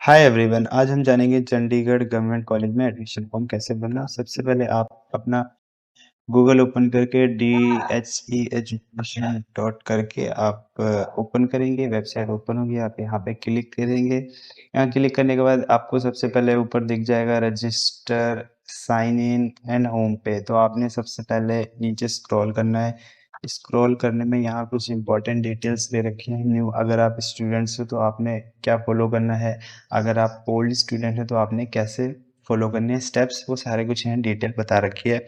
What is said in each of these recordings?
Hi everyone, आज हम जानेंगे चंडीगढ़ गवर्नमेंट कॉलेज में एडमिशन फॉर्म कैसे भरना। सबसे पहले आप अपना गूगल ओपन करके DHE एजुकेशन डॉट करके आप ओपन करेंगे। वेबसाइट ओपन होगी, आप यहाँ पे क्लिक करेंगे। यहाँ क्लिक करने के बाद आपको सबसे पहले ऊपर दिख जाएगा register sign in and home पे। तो आपने सबसे पहले नीचे स्क्रॉल करना है। स्क्रॉल करने में यहाँ कुछ इंपॉर्टेंट डिटेल्स दे रखी हैं। न्यू अगर आप स्टूडेंट्स हो तो आपने क्या फॉलो करना है, अगर आप ओल्ड स्टूडेंट हैं तो आपने कैसे फॉलो करने हैं स्टेप्स, वो सारे कुछ यहाँ डिटेल बता रखी है।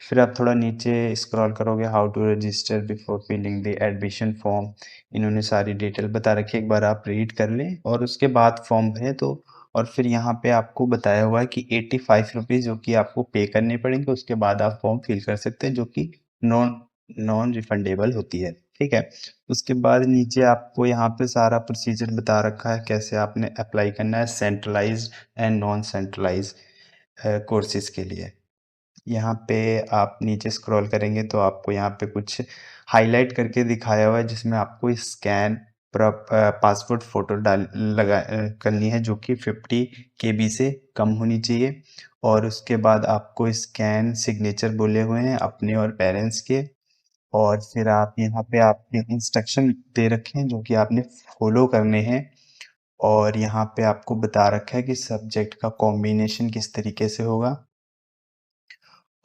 फिर आप थोड़ा नीचे स्क्रॉल करोगे, how to register before filling the admission form. इन्होंने सारी डिटेल बता रखी है, एक बार आप रीड कर लें और उसके बाद फॉर्म भरें। तो और फिर यहाँ पे आपको बताया हुआ है कि 85 रुपीज़ जो कि आपको पे करने पड़ेंगे, उसके बाद आप फॉर्म फिल कर सकते हैं, जो कि नॉन नॉन रिफंडेबल होती है। ठीक है। उसके बाद नीचे आपको यहाँ पे सारा प्रोसीजर बता रखा है, कैसे आपने अप्लाई करना है centralised and non centralised courses के लिए। यहाँ पे आप नीचे स्क्रॉल करेंगे तो आपको यहाँ पे कुछ हाईलाइट करके दिखाया हुआ है, जिसमें आपको स्कैन पासपोर्ट फोटो करनी है, जो कि 50 KB से कम होनी चाहिए। और उसके बाद आपको स्कैन सिग्नेचर बोले हुए हैं अपने और पेरेंट्स के। और फिर आप यहाँ पे आपने इंस्ट्रक्शन दे रखे हैं जो कि आपने फॉलो करने हैं। और यहाँ पे आपको बता रखा है कि सब्जेक्ट का कॉम्बिनेशन किस तरीके से होगा।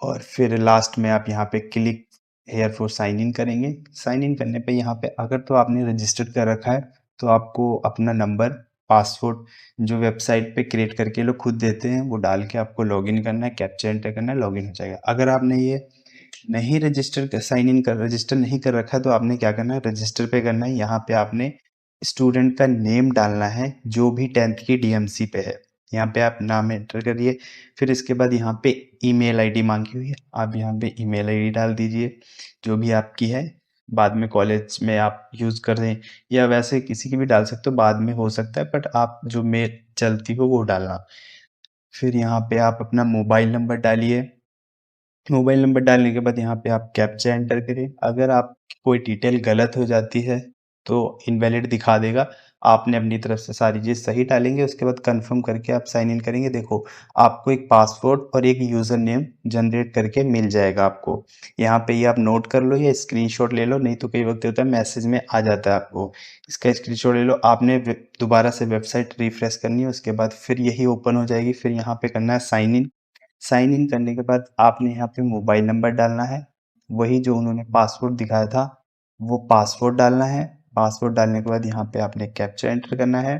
और फिर लास्ट में आप यहाँ पे click here for sign in करेंगे। साइन इन करने पे यहाँ पे अगर तो आपने रजिस्टर कर रखा है तो आपको अपना नंबर, पासवर्ड जो वेबसाइट पे क्रिएट करके लोग खुद देते हैं वो डाल के आपको लॉगिन करना है, कैप्चा एंटर करना है, लॉगिन हो जाएगा। अगर आपने ये नहीं रजिस्टर नहीं कर रखा है तो आपने क्या करना है, रजिस्टर पे करना है। यहाँ पे आपने स्टूडेंट का नेम डालना है जो भी 10th की DMC पे है। यहाँ पे आप नाम एंटर करिए। फिर इसके बाद यहाँ पे ईमेल आईडी मांगी हुई है, आप यहाँ पे ईमेल आईडी डाल दीजिए जो भी आपकी है। बाद में कॉलेज में आप यूज़ कर रहे हैं या वैसे किसी की भी डाल सकते हो, बाद में हो सकता है, बट आप जो मेल चलती हो वो डालना। फिर यहाँ पे आप अपना मोबाइल नंबर डालिए। मोबाइल नंबर डालने के बाद यहाँ पे आप कैप्चा एंटर करें। अगर आप कोई डिटेल गलत हो जाती है तो इनवैलिड दिखा देगा। आपने अपनी तरफ से सारी चीज़ सही डालेंगे, उसके बाद कंफर्म करके आप साइन इन करेंगे। देखो, आपको एक पासवर्ड और एक यूज़र नेम जनरेट करके मिल जाएगा आपको। यहाँ पे ये आप नोट कर लो या स्क्रीनशॉट ले लो, नहीं तो कई वक्त होता है मैसेज में आ जाता है आपको। इसका स्क्रीनशॉट ले लो। आपने दोबारा से वेबसाइट रिफ्रेश करनी है, उसके बाद फिर यही ओपन हो जाएगी। फिर यहाँ पे करना है साइन इन। साइन इन करने के बाद आपने यहाँ पे मोबाइल नंबर डालना है, वही जो उन्होंने पासवर्ड दिखाया था वो पासवर्ड डालना है। पासवर्ड डालने के बाद यहाँ पे आपने कैप्चा एंटर करना है।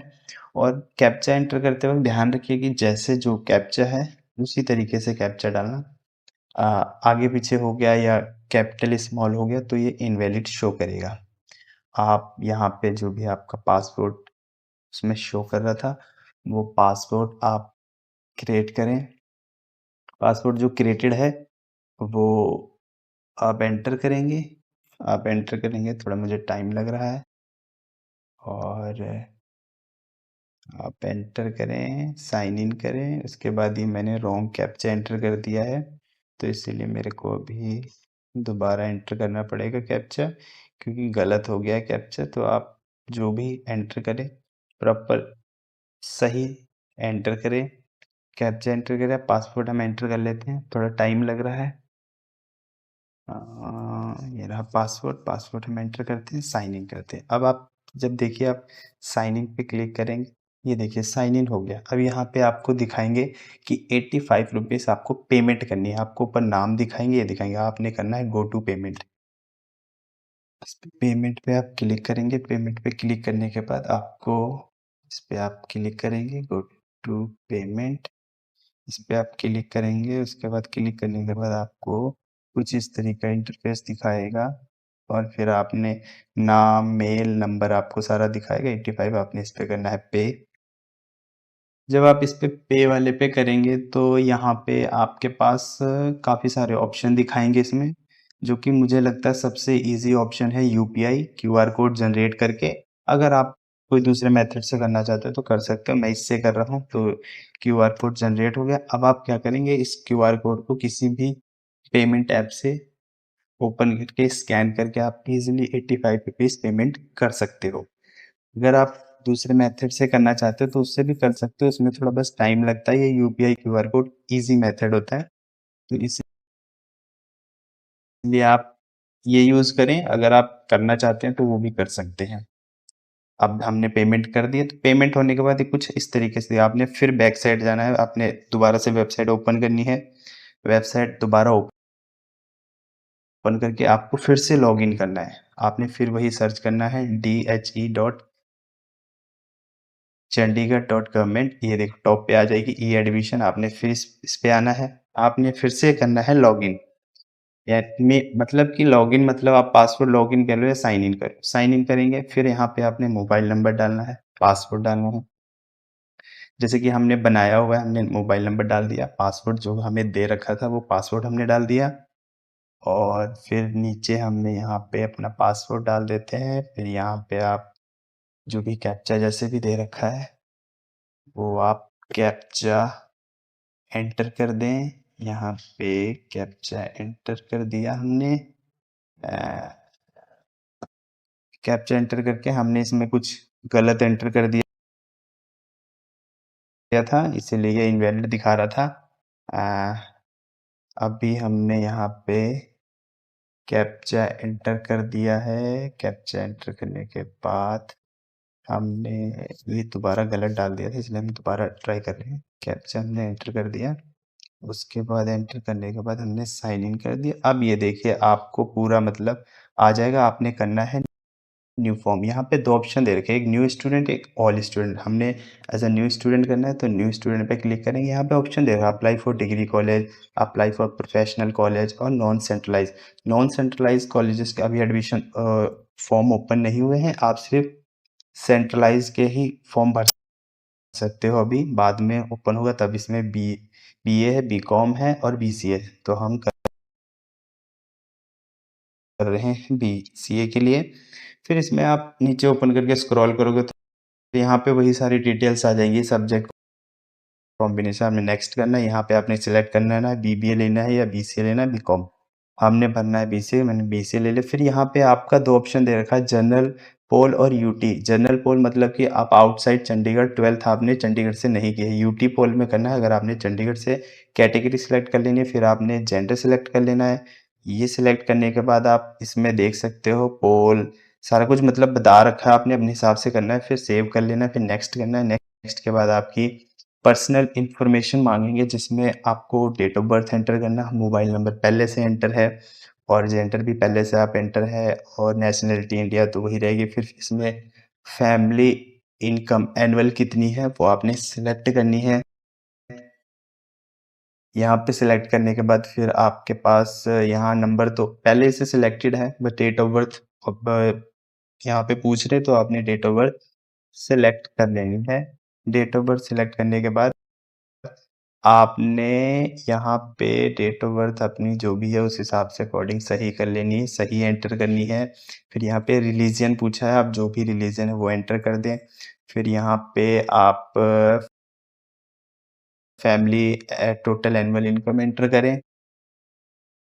और कैप्चा एंटर करते वक्त ध्यान रखिए कि जैसे जो कैप्चा है उसी तरीके से कैप्चा डालना। आ, आगे पीछे हो गया या कैपिटल स्मॉल हो गया तो ये इनवैलिड शो करेगा। आप यहाँ पे जो भी आपका पासवर्ड उसमें शो कर रहा था वो पासवर्ड आप क्रिएट करें। पासवर्ड जो क्रिएटेड है वो आप एंटर करेंगे। आप एंटर करेंगे, थोड़ा मुझे टाइम लग रहा है। और आप एंटर करें, साइन इन करें। उसके बाद ही मैंने रॉन्ग कैप्चा एंटर कर दिया है, तो इसीलिए मेरे को अभी दोबारा एंटर करना पड़ेगा कैप्चा, क्योंकि गलत हो गया है कैप्चा। तो आप जो भी एंटर करें प्रॉपर सही एंटर करें। कैप्चा एंटर करें, पासवर्ड हम एंटर कर लेते हैं, थोड़ा टाइम लग रहा है। ये रहा पासवर्ड। पासवर्ड हम एंटर करते हैं, साइन इन करते हैं। अब आप जब देखिए आप साइन इन पे क्लिक करेंगे, ये देखिए साइन इन हो गया। अब यहाँ पे आपको दिखाएंगे कि 85 रुपीज़ आपको पेमेंट करनी है। आपको ऊपर नाम दिखाएंगे, ये दिखाएंगे, आपने करना है गो टू पेमेंट। इस पे पेमेंट पे आप क्लिक करेंगे। पेमेंट पे क्लिक करने के बाद आपको इस पे आप क्लिक करेंगे, गो टू पेमेंट। इस पे आप क्लिक करेंगे। उसके बाद क्लिक करने के बाद आपको कुछ इस तरीके का इंटरफेस दिखाएगा। और फिर आपने नाम, मेल, नंबर आपको सारा दिखाएगा। 85 आपने इस पे करना है पे। जब आप इस पे पे वाले पे करेंगे तो यहाँ पे आपके पास काफ़ी सारे ऑप्शन दिखाएंगे इसमें, जो कि मुझे लगता है सबसे इजी ऑप्शन है यूपीआई क्यूआर कोड जनरेट करके। अगर आप कोई दूसरे मेथड से करना चाहते हो तो कर सकते हो, मैं इससे कर रहा हूँ। तो क्यूआर कोड जनरेट हो गया। अब आप क्या करेंगे, इस क्यूआर कोड को किसी भी पेमेंट ऐप से ओपन करके स्कैन करके आप इजीली 85 रुपीज़ पेमेंट कर सकते हो। अगर आप दूसरे मेथड से करना चाहते हो तो उससे भी कर सकते हो, उसमें थोड़ा बस टाइम लगता है। ये UPI QR code easy method होता है, तो इसलिए आप ये यूज़ करें। अगर आप करना चाहते हैं तो वो भी कर सकते हैं। अब हमने पेमेंट कर दी है, तो पेमेंट होने के बाद ये कुछ इस तरीके से आपने फिर बैक साइड जाना है, आपने दोबारा से वेबसाइट ओपन करनी है। वेबसाइट दोबारा ओपन करके आपको फिर से लॉगिन करना है। आपने फिर वही सर्च करना है dhe.chandigarh.government, ये देखो टॉप पे आ जाएगी ई एडमिशन। आपने फिर इस पे आना है, आपने फिर से करना है लॉगिन। या में मतलब कि लॉगिन मतलब आप पासवर्ड लॉगिन कर लो या साइन इन करो। साइन इन करेंगे, फिर यहाँ पे आपने मोबाइल नंबर डालना है, पासवर्ड डालना है। जैसे कि हमने बनाया हुआ है, हमने मोबाइल नंबर डाल दिया, पासवर्ड जो हमें दे रखा था वो पासवर्ड हमने डाल दिया, और फिर नीचे हमने यहाँ पे अपना पासवर्ड डाल देते हैं। फिर यहाँ पे आप जो भी कैप्चा जैसे भी दे रखा है वो आप कैप्चा एंटर कर दें। यहाँ पे कैप्चा एंटर कर दिया हमने। कैप्चा एंटर करके हमने इसमें कुछ गलत एंटर कर दिया था, इसीलिए ये इनवैलिड दिखा रहा था। अभी हमने यहाँ पे कैप्चा एंटर कर दिया है। कैप्चा एंटर करने के बाद हमने ये दोबारा गलत डाल दिया था, इसलिए हम दोबारा ट्राई कर रहे हैं। कैप्चा हमने एंटर कर दिया, उसके बाद एंटर करने के बाद हमने साइन इन कर दिया। अब ये देखिए आपको पूरा मतलब आ जाएगा। आपने करना है न्यू फॉर्म। यहाँ पे दो ऑप्शन दे रखे हैं, एक न्यू स्टूडेंट, एक ऑल स्टूडेंट। हमने एज अ न्यू स्टूडेंट करना है तो न्यू स्टूडेंट पे क्लिक करेंगे। यहाँ पे ऑप्शन दे रहा है apply for degree college, apply for professional college और नॉन सेंट्रलाइज कॉलेजेस के अभी एडमिशन फॉर्म ओपन नहीं हुए हैं। आप सिर्फ सेंट्रलाइज के ही फॉर्म भर सकते हो, अभी बाद में ओपन होगा तब। इसमें बीए है, बीकॉम है और बीसीए है, तो हम कर रहे हैं बीसीए के लिए। फिर इसमें आप नीचे ओपन करके स्क्रॉल करोगे तो यहाँ पे वही सारी डिटेल्स आ जाएंगी। सब्जेक्ट कॉम्बिनेशन आपने नेक्स्ट करना है, यहाँ पे आपने सिलेक्ट करना है ना बीबीए लेना है या बीसीए लेना है, बीकॉम। हमने भरना है बीसीए, मैंने बीसीए ले लिया। फिर यहाँ पे आपका दो ऑप्शन दे रखा है, जनरल पोल और यूटी। जनरल पोल मतलब कि आप आउटसाइड चंडीगढ़, 12th आपने चंडीगढ़ से नहीं किया है। यूटी पोल में करना है अगर आपने चंडीगढ़ से। कैटेगरी सिलेक्ट कर लेनी है, फिर आपने जेंडर सिलेक्ट कर लेना है। ये सिलेक्ट करने के बाद आप इसमें देख सकते हो पोल सारा कुछ मतलब बता रखा है, आपने अपने हिसाब से करना है। फिर सेव कर लेना है, फिर नेक्स्ट करना है। नेक्स्ट के बाद आपकी पर्सनल इन्फॉर्मेशन मांगेंगे, जिसमें आपको डेट ऑफ बर्थ एंटर करना, मोबाइल नंबर पहले से एंटर है और जेंडर भी पहले से आप एंटर है, और नेशनलिटी इंडिया तो वही रहेगी। फिर इसमें फैमिली इनकम एनुअल कितनी है वो आपने सिलेक्ट करनी है। यहाँ पे सिलेक्ट करने के बाद फिर आपके पास यहाँ नंबर तो पहले से सिलेक्टेड है, बट डेट ऑफ बर्थ अब यहाँ पे पूछ रहे तो आपने डेट ऑफ बर्थ सिलेक्ट कर लेनी है। डेट ऑफ बर्थ सिलेक्ट करने के बाद आपने यहाँ पे डेट ऑफ बर्थ अपनी जो भी है उस हिसाब से अकॉर्डिंग सही कर लेनी है, सही एंटर करनी है। फिर यहाँ पे रिलीजन पूछा है, आप जो भी रिलीजन है वो एंटर कर दें। फिर यहाँ पे आप family total annual income enter करें,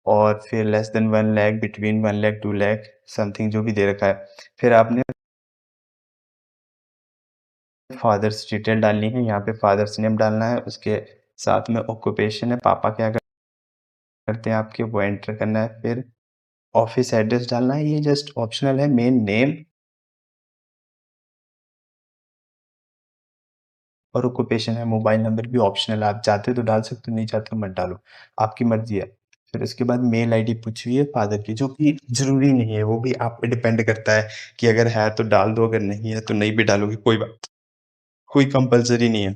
और फिर less than 1 lakh, between 1 lakh 2 lakh something जो भी दे रखा है। फिर आपने फादर्स डिटेल डालनी है, यहाँ पे फादर्स नेम डालना है, उसके साथ में ऑक्यूपेशन है, पापा क्या करते हैं आपके वो एंटर करना है। फिर ऑफिस एड्रेस डालना है, ये जस्ट ऑप्शनल है। मेन नेम और ऑक्यूपेशन है, मोबाइल नंबर भी ऑप्शनल है, आप चाहते हो तो डाल सकते हो, नहीं चाहते हो मत डालो, आपकी मर्जी है। फिर उसके बाद मेल आईडी पूछी हुई है फादर की, जो कि जरूरी नहीं है, वो भी आप पे डिपेंड करता है कि अगर है तो डाल दो, अगर नहीं है तो नहीं भी डालोगे, कोई बात, कोई कंपलसरी नहीं है।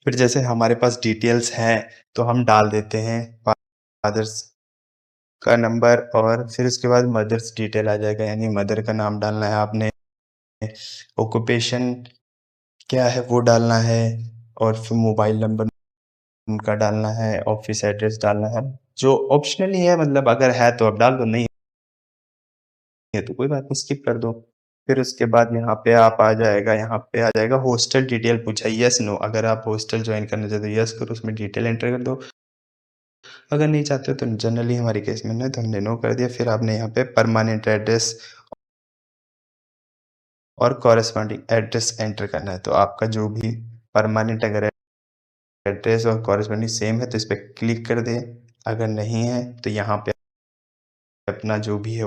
फिर जैसे हमारे पास डिटेल्स हैं तो हम डाल देते हैं फादर्स का नंबर, और फिर उसके बाद मदर्स डिटेल आ जाएगा, यानी मदर का नाम डालना है आपने, ऑक्यूपेशन क्या है वो डालना है, और फिर मोबाइल नंबर उनका डालना है, ऑफिस एड्रेस डालना है, जो ऑप्शनल ही है। मतलब अगर है तो आप डाल दो, नहीं है तो कोई बात नहीं, स्किप कर दो। फिर उसके बाद यहाँ पे आप आ जाएगा, यहाँ पे आ जाएगा हॉस्टल डिटेल पूछा है, यस नो। अगर आप हॉस्टल ज्वाइन करना चाहते हो यस करो, उसमें डिटेल एंटर कर दो। अगर नहीं चाहते हो तो जनरली हमारे केस में ना, तो हमने नो कर दिया। फिर आपने यहाँ पे परमानेंट एड्रेस और कॉरेस्पॉन्डिंग एड्रेस एंटर करना है। तो आपका जो भी परमानेंट अगर एड्रेस और कॉरेस्पॉन्डिंग सेम है तो इस पे क्लिक कर दें। अगर नहीं है तो यहाँ पे अपना जो भी है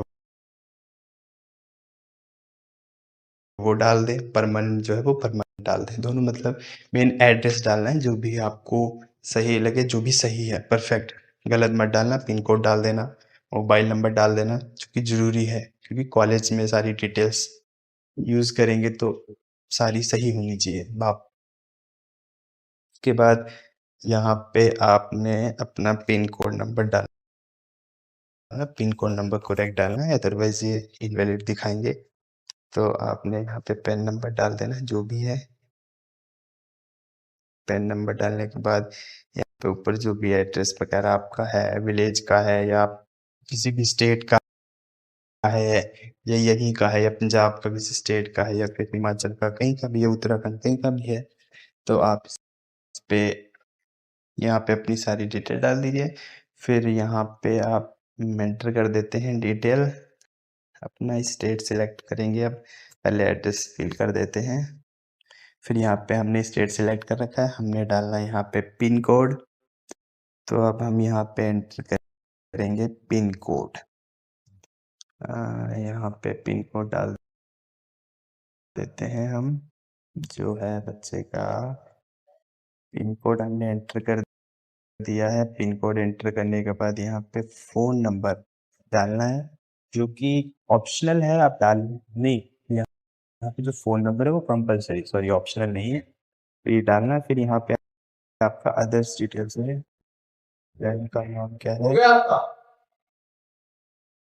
वो डाल दें, परमानेंट जो है वो परमानेंट डाल दें। दोनों मतलब मेन एड्रेस डालना है जो भी आपको सही लगे, जो भी सही है परफेक्ट, गलत मत डालना। पिन कोड डाल देना, मोबाइल नंबर डाल देना, जो कि ज़रूरी है क्योंकि कॉलेज में सारी डिटेल्स यूज़ करेंगे तो सारी सही होनी चाहिए। आप उसके बाद यहाँ पे आपने अपना पिन कोड नंबर डालना, पिन कोड नंबर करेक्ट डालना है, अदरवाइज़ ये इनवैलिड दिखाएंगे। तो आपने यहाँ पे पेन नंबर डाल देना जो भी है। पेन नंबर डालने के बाद यहाँ पे ऊपर जो भी एड्रेस वगैरह आपका है, विलेज का है या किसी भी स्टेट का है या यहीं का है या पंजाब का किसी स्टेट का है या फिर हिमाचल का कहीं का भी है, उत्तराखंड कहीं का भी है, तो आप इस पे यहाँ पे अपनी सारी डिटेल डाल दीजिए। फिर यहाँ पे आप एंटर कर देते हैं डिटेल, अपना स्टेट सिलेक्ट करेंगे। अब पहले एड्रेस फिल कर देते हैं, फिर यहाँ पे हमने स्टेट सिलेक्ट कर रखा है, हमने डालना है यहाँ पे पिन कोड। तो अब हम यहाँ पे एंटर करेंगे पिन कोड। यहाँ पे पिन कोड डाल देते हैं हम, जो है बच्चे का पिन कोड हमने एंटर कर दिया है। पिन कोड एंटर करने के बाद यहाँ पे फ़ोन नंबर डालना है, जो कि ऑप्शनल है, आप डाल नहीं, यहाँ पे जो फ़ोन नंबर है वो कंपल्सरी, सॉरी ऑप्शनल नहीं है, तो ये डालना है। फिर यहाँ पे आपका अदर्स डिटेल्स है, बैंक का नाम क्या है,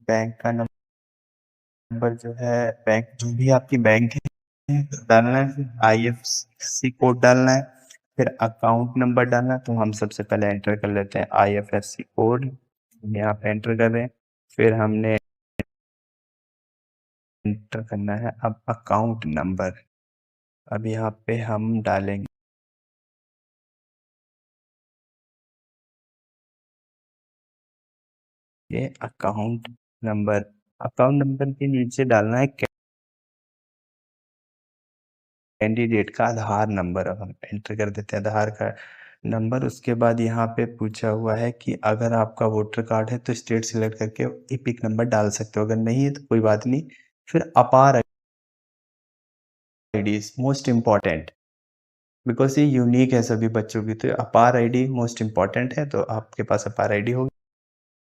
बैंक का नंबर जो है, बैंक जो भी आपकी बैंक है डालना है, IFSC कोड डालना है, फिर अकाउंट नंबर डालना है। तो हम सबसे पहले एंटर कर लेते हैं IFSC कोड, यहाँ पे एंटर कर दें। फिर हमने एंटर करना है अब अकाउंट नंबर। अब यहाँ पे हम डालेंगे अकाउंट नंबर। अकाउंट नंबर के नीचे डालना है कैंडिडेट का आधार नंबर। अब हम एंटर कर देते हैं आधार का नंबर। उसके बाद यहाँ पे पूछा हुआ है कि अगर आपका वोटर कार्ड है तो स्टेट सिलेक्ट करके एपिक नंबर डाल सकते हो, अगर नहीं है तो कोई बात नहीं। फिर अपार ID is most important, because ये यूनिक है सभी बच्चों की, तो अपार आईडी मोस्ट इम्पॉर्टेंट है। तो आपके पास अपार आईडी होगी,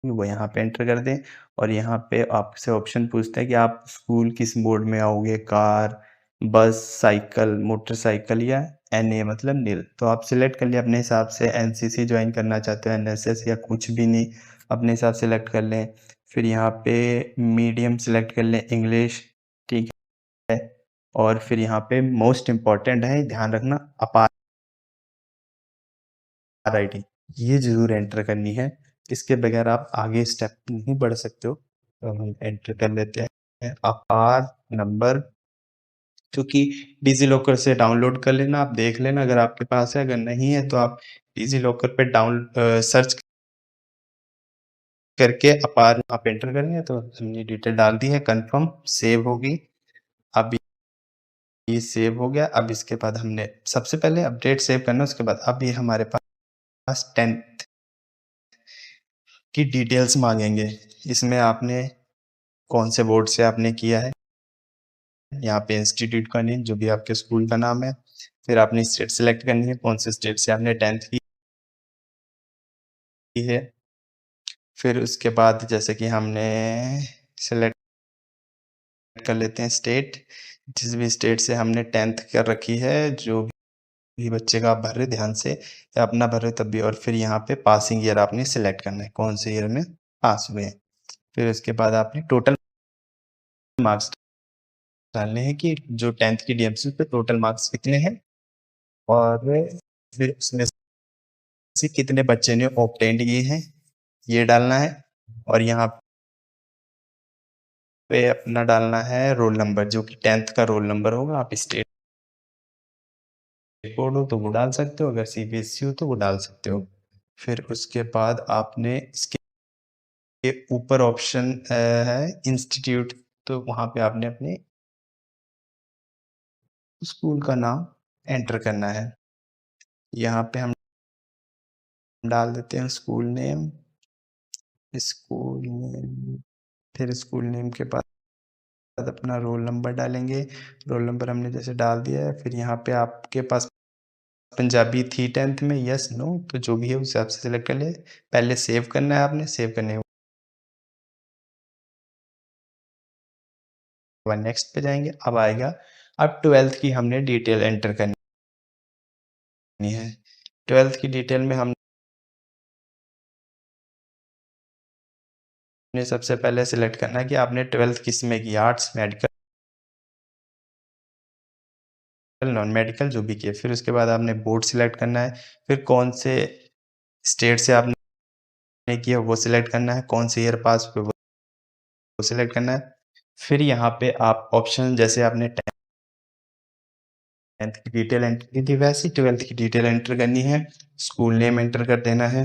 वो यहाँ पे एंटर कर दें। और यहाँ पे आपसे ऑप्शन पूछता है कि आप स्कूल किस मोड में आओगे, कार, बस, साइकिल, मोटरसाइकिल या NA मतलब नील। तो आप सिलेक्ट कर लिए अपने हिसाब से, NCC ज्वाइन करना चाहते हो, NSS या कुछ भी नहीं, अपने हिसाब से सिलेक्ट कर लें। फिर यहाँ पे मीडियम सिलेक्ट कर लें, इंग्लिश, ठीक है। और फिर यहाँ पे मोस्ट इम्पॉर्टेंट है, ध्यान रखना, अपार आईडी ये जरूर एंटर करनी है, इसके बगैर आप आगे स्टेप नहीं बढ़ सकते हो। तो हम एंटर कर लेते हैं अपार नंबर, जो कि डिजी लॉकर से डाउनलोड कर लेना, आप देख लेना अगर आपके पास है, अगर नहीं है तो आप डिजी लॉकर पे सर्च करके अपार आप एंटर करेंगे। तो हमने डिटेल डाल दी है, कंफर्म सेव होगी। अब ये सेव हो गया। अब इसके बाद हमने सबसे पहले अपडेट सेव करना, उसके बाद अब ये हमारे पास 10th की डिटेल्स मांगेंगे। इसमें आपने कौन से बोर्ड से आपने किया है, यहाँ पे इंस्टीट्यूट का नेम, जो भी आपके स्कूल का नाम है। फिर आपने स्टेट सेलेक्ट करनी है, कौन से स्टेट से आपने 10th की है। फिर उसके बाद जैसे कि हमने सेलेक्ट कर लेते हैं स्टेट, जिस भी स्टेट से हमने 10th कर रखी है, जो भी बच्चे का आप भर रहे ध्यान से, या अपना भर रहे तब भी। और फिर यहाँ पे पासिंग ईयर आपने सिलेक्ट करना है, कौन से ईयर में पास हुए हैं। फिर उसके बाद आपने टोटल मार्क्स डालने हैं कि जो 10th की DMC पे टोटल मार्क्स कितने हैं, और फिर उसमें से कितने बच्चे ने ऑब्टेंड किए हैं ये डालना है। और यहाँ पे अपना डालना है रोल नंबर, जो कि 10th का रोल नंबर होगा। आप स्टेट बोर्ड हो तो वो डाल सकते हो, अगर CBSE हो तो वो डाल सकते हो। फिर उसके बाद आपने इसके ऊपर ऑप्शन है इंस्टीट्यूट, तो वहाँ पे आपने अपने स्कूल का नाम एंटर करना है। यहाँ पे हम डाल देते हैं स्कूल नेम, फिर स्कूल नेम के बाद अपना रोल नंबर डालेंगे। रोल नंबर हमने जैसे डाल दिया है, फिर यहाँ पे आपके पास पंजाबी थी 10th में, यस नो, तो जो भी है उस हिसाब से सिलेक्ट कर ले। पहले सेव करना है आपने, सेव करने के बाद नेक्स्ट पे जाएंगे। अब आएगा, अब 12th की हमने डिटेल एंटर करनी है। 12th की डिटेल में हमने सबसे पहले सिलेक्ट करना है कि आपने 12th किस में की, आर्ट्स, मेडिकल, नॉन मेडिकल, जो भी किया। फिर उसके बाद आपने बोर्ड सिलेक्ट करना है, फिर कौन से स्टेट से आपने किया वो सिलेक्ट करना है, कौन से ईयर पास हुए वो सिलेक्ट करना है। फिर यहाँ पे आप ऑप्शन, जैसे आपने 10th की डिटेल एंटर की थी वैसे ही 12th की डिटेल एंटर करनी है, स्कूल नेम एंटर कर देना है।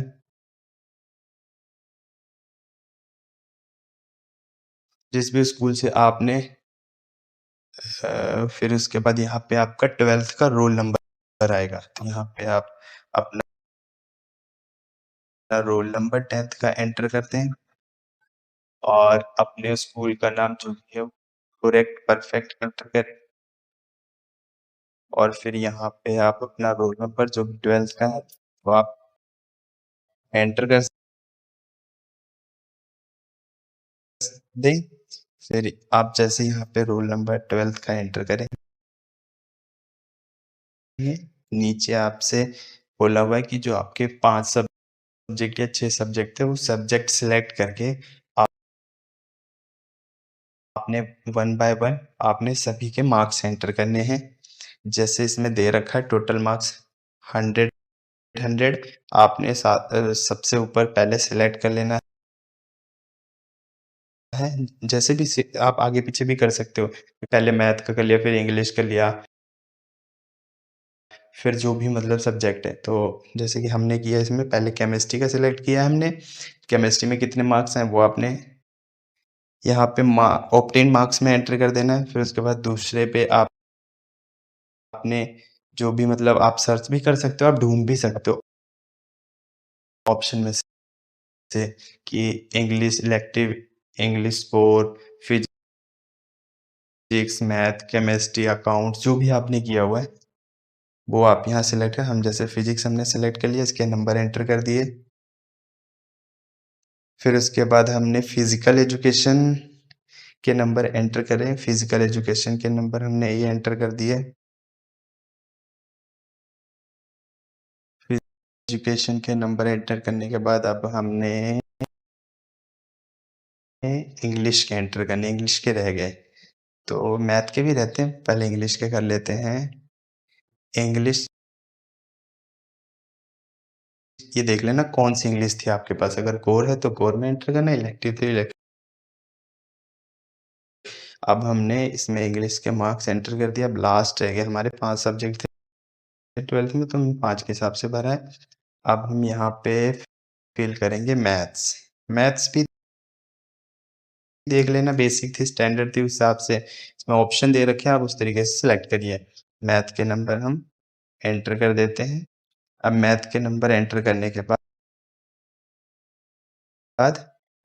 जिस भी स्कूल से आपने फिर उसके बाद यहाँ पे आपका 12th का रोल नंबर आएगा, तो यहाँ पे आप अपना रोल नंबर 10th का एंटर करते हैं और अपने स्कूल का नाम जो भी है करेक्ट परफेक्ट एंटर करें। और फिर यहाँ पे आप अपना रोल नंबर जो भी 12th का है वो आप एंटर कर दें। फिर आप जैसे यहाँ पे रोल नंबर 12th का एंटर करेंगे, नीचे आपसे बोला हुआ है कि जो आपके 5 सब्जेक्ट या 6 सब्जेक्ट थे वो सब्जेक्ट सिलेक्ट करके आपने 1 बाय 1 आपने सभी के मार्क्स एंटर करने हैं। जैसे इसमें दे रखा है टोटल मार्क्स 100 100, आपने सबसे ऊपर पहले सिलेक्ट कर लेना है। जैसे भी आप आगे पीछे भी कर सकते हो, पहले मैथ का कर लिया, फिर इंग्लिश कर लिया, फिर जो भी मतलब सब्जेक्ट है। तो जैसे कि हमने किया इसमें पहले केमिस्ट्री का सिलेक्ट किया है हमने, केमिस्ट्री में कितने मार्क्स हैं वो आपने यहाँ पे ऑब्टेन मार्क्स में एंटर कर देना है। फिर उसके बाद दूसरे पे आपने जो भी मतलब आप सर्च भी कर सकते हो, आप ढूंढ भी सकते हो ऑप्शन में से कि English elective, English 4, physics, math, chemistry, accounts, जो भी आपने किया हुआ है वो आप यहाँ सिलेक्ट कर। हम जैसे फिजिक्स हमने सिलेक्ट कर लिया, इसके नंबर एंटर कर दिए। फिर उसके बाद हमने फिजिकल एजुकेशन के नंबर एंटर करें, फिजिकल एजुकेशन के नंबर हमने ये एंटर कर दिए। एजुकेशन के नंबर एंटर करने के बाद अब हमने इंग्लिश के एंटर करने, इंग्लिश के रह गए, तो मैथ के भी रहते हैं, पहले इंग्लिश के कर लेते हैं। इंग्लिश ये देख लेना कौन सी इंग्लिश थी आपके पास, अगर कोर है तो कोर में एंटर करना, इलेक्टिव तो इलेक्टिव। अब हमने इसमें इंग्लिश के मार्क्स एंटर कर दिया। अब लास्ट रह गए हमारे 5 सब्जेक्ट थे 12th में, तो हम 5 के हिसाब से भरा है। अब हम यहाँ पे फिल करेंगे मैथ्स। मैथ्स भी देख लेना बेसिक थी, स्टैंडर्ड थी, उस हिसाब से इसमें ऑप्शन दे रखे हैं, आप उस तरीके से सिलेक्ट करिए। मैथ के नंबर हम एंटर कर देते हैं। अब मैथ के नंबर एंटर करने के बाद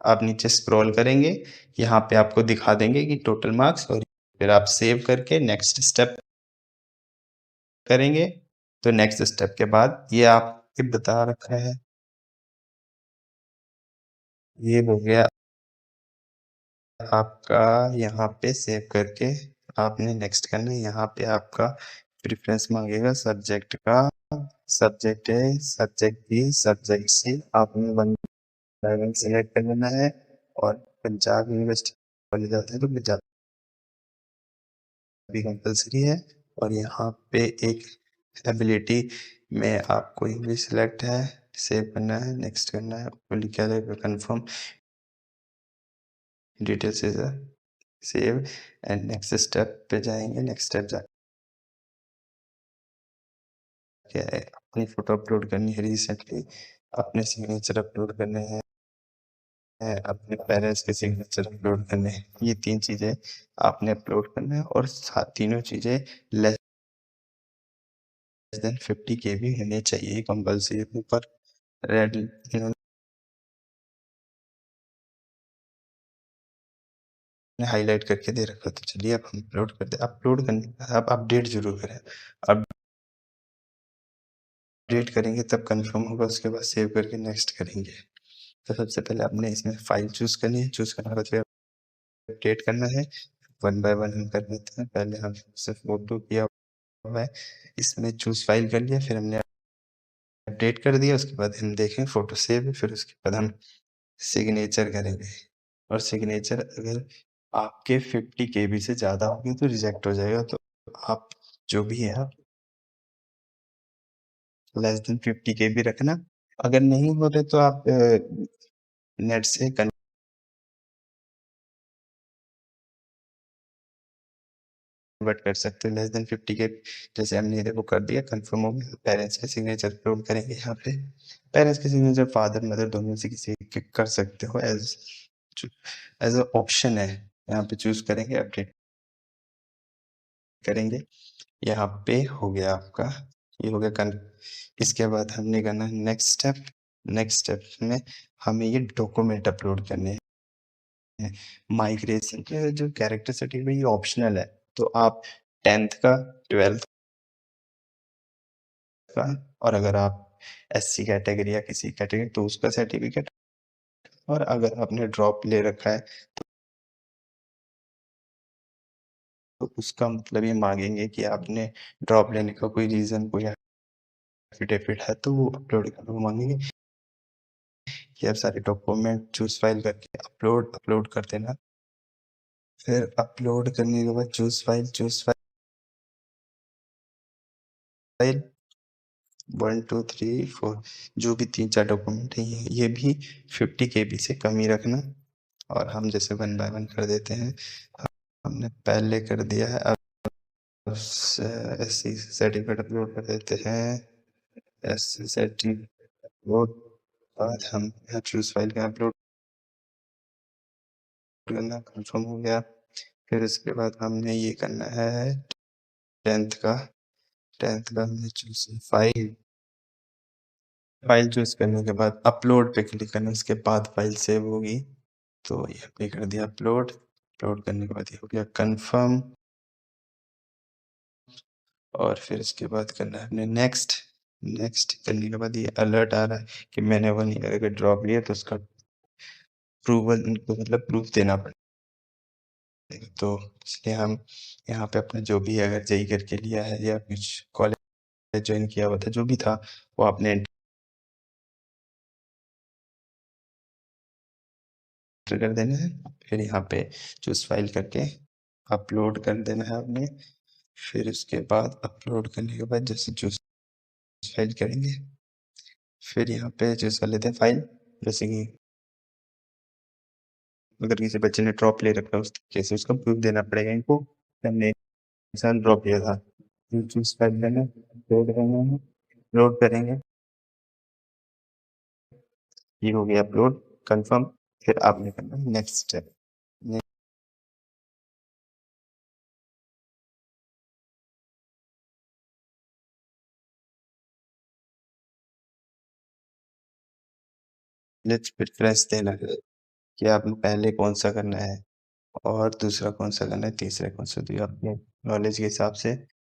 आप नीचे स्क्रॉल करेंगे, यहाँ पे आपको दिखा देंगे कि टोटल मार्क्स, और फिर आप सेव करके नेक्स्ट स्टेप करेंगे। तो नेक्स्ट स्टेप के बाद ये आपके बता रखा है, ये हो गया आपका। यहाँ पे सेव करके आपने नेक्स्ट करना है। यहाँ पे आपका प्रेफरेंस मांगेगा सब्जेक्ट का, सब्जेक्ट है, सब्जेक्ट बी, सब्जेक्ट सी, आपने 1 बाय 1 सेलेक्ट कर लेना है। और पंजाब यूनिवर्सिटी कॉलेज आता है तो पंजाब भी कंपलसरी है। और यहाँ पे एक एबिलिटी में आपको इंग्लिश सिलेक्ट है, सेव करना है, नेक्स्ट करना है, ऊपर लिखा जाएगा confirm details is save and next step पे जाएंगे। नेक्स्ट स्टेप जाके अपनी फोटो अपलोड करनी है, रिसेंटली अपने सिग्नेचर अपलोड करने हैं, अपने पेरेंट्स के सिग्नेचर अपलोड करने हैं। ये 3 चीज़ें आपने अपलोड करना है और तीनों चीज़ें देन 50 KB होने चाहिए कंपल्सरी। ऊपर रेड इन्होंने हाईलाइट करके दे रखा। तो चलिए अब हम अपलोड करते हैं। अपलोड करने के बाद आप अपडेट जरूर करें। अपडेट करेंगे तब कंफर्म होगा, उसके बाद सेव करके नेक्स्ट करेंगे। तो सबसे पहले आपने इसमें फाइल चूज करनी है। चूज करने के बाद फिर अपडेट करना है। वन बाय वन हम कर लेते हैं। पहले हम सिर्फ फोटो किया हुआ है, इसमें चूज फाइल कर लिया, फिर हमने अपडेट कर दिया। उसके बाद हम देखें फोटो सेव है, फिर उसके बाद हम सिग्नेचर करेंगे। और सिग्नेचर अगर आपके 50 KB से ज़्यादा होगी तो रिजेक्ट हो जाएगा। तो आप जो भी है लेस देन 50 KB रखना। अगर नहीं हो रहे तो आप नेट से कन्वर्ट कर सकते हो। लेस देन 50 के जैसे हमने देखो कर दिया, कंफर्म हो गया। पेरेंट्स के सिग्नेचर अपलोड करेंगे। यहाँ पे पेरेंट्स के सिग्नेचर फादर मदर दोनों से किसी एक कर सकते हो, एज एज अ ऑप्शन है। यहाँ पे चूज करेंगे, अपडेट करेंगे। यहाँ पे हो गया आपका, ये हो गया इसके बाद हमने करना है नेक्स्ट स्टेप। नेक्स्ट स्टेप में हमें ये डॉक्यूमेंट अपलोड करने हैं। माइग्रेशन के जो कैरेक्टर सर्टिफिकेट ये ऑप्शनल है। तो आप 10th का, 12th का, और अगर आप SC कैटेगरी या किसी कैटेगरी तो उसका सर्टिफिकेट, और अगर आपने ड्रॉप ले रखा है तो उसका मतलब ये मांगेंगे कि आपने ड्रॉप लेने का कोई रीजन, कोई एफिडेविट है तो वो अपलोड करना मांगेंगे। ये आप सारे डॉक्यूमेंट चूज फाइल करके अपलोड कर देना। फिर अपलोड करने के बाद चूज फाइल 1 2 3 4 जो भी 3 4 डॉक्यूमेंट है ये भी 50 KB से कम ही रखना। और हम जैसे वन बाय वन कर देते हैं। हमने पहले कर दिया है, अब SC सर्टिफिकेट अपलोड कर देते हैं। SC सर्टिफिकेट बाद हम यहाँ चूज फाइल का अपलोड करना, कंफर्म हो गया। फिर इसके बाद हमने ये करना है 10th का हमने चूज फाइल चूज करने के बाद अपलोड पे क्लिक करना, उसके बाद फाइल सेव होगी। तो ये हमने कर दिया अपलोड करने के बाद ये हो गया कंफर्म। और फिर इसके बाद करना है हमने नेक्स्ट करने के बाद ये अलर्ट आ रहा है कि मैंने 1 ईयर अगर ड्रॉप लिया तो उसका अप्रूवल उनको मतलब प्रूफ देना पड़ेगा। तो इसलिए हम यहाँ पे अपना जो भी अगर JEE करके लिया है या कुछ कॉलेज ज्वाइन किया हुआ था, जो भी था वो आपने एंटर कर देना है। फिर यहाँ पे चूज फाइल करके अपलोड कर देना है आपने। फिर उसके बाद अपलोड करने के बाद जैसे चूज फाइल करेंगे, फिर यहाँ पे चूज कर लेते हैं फाइल। जैसे कि अगर किसी बच्चे ने ड्रॉप ले रखा है उस केस उसका प्रूफ देना पड़ेगा इनको, हमने एक साल ड्रॉप लिया था। चूज फाइल करना, लोड करेंगे, ये हो गया अपलोड कंफर्म। फिर आपने करना नेक्स्ट स्टेप। लेट्स प्रेफरेंस देना है कि आपने पहले कौन सा करना है और दूसरा कौन सा करना है, तीसरा कौन सा। तो ये अपने नॉलेज के हिसाब से,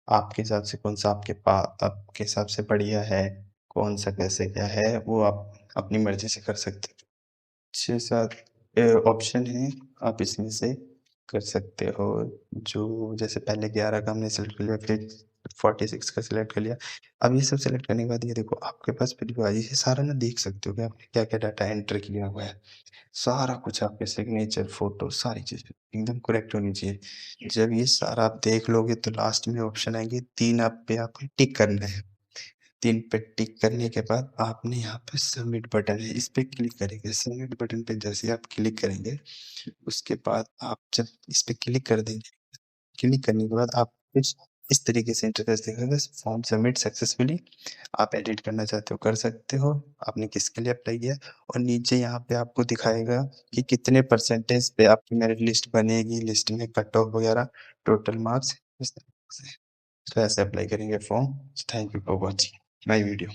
आपके हिसाब से कौन सा आपके हिसाब से बढ़िया है, कौन सा कैसे क्या है वो आप अपनी मर्जी से कर सकते हैं। 6 7 ऑप्शन है, आप इसमें से कर सकते हो। जो जैसे पहले 11 का हमने सेलेक्ट कर लिया, फिर 46 का सिलेक्ट कर लिया। अब ये सब सेलेक्ट करने के बाद ये देखो आपके पास फिर ये सारा ना देख सकते हो कि आपने क्या क्या डाटा एंटर किया हुआ है। सारा कुछ आपके सिग्नेचर फोटो सारी चीजें एकदम करेक्ट होनी चाहिए। जब ये सारा आप देख लोगे तो लास्ट में ऑप्शन आएंगे 3, आप पे आपको टिक करना है। 3 पे टिक करने के बाद आपने यहाँ पे सबमिट बटन है, इस पे क्लिक करेंगे। सबमिट बटन पे जैसे आप क्लिक करेंगे उसके बाद आप जब इस पे क्लिक कर देंगे, क्लिक करने के बाद आप कुछ इस तरीके से इंटरफेस दिखेगा, फॉर्म सबमिट सक्सेसफुली। आप एडिट करना चाहते हो कर सकते हो, आपने किसके लिए अप्लाई किया। और नीचे यहाँ पे आपको दिखाएगा कि कितने परसेंटेज पे आपकी मेरिट लिस्ट बनेगी, लिस्ट में कट ऑफ वगैरह, टोटल मार्क्स इस तरीके से। तो ऐसे अप्लाई करेंगे form. Thank you for watching my video.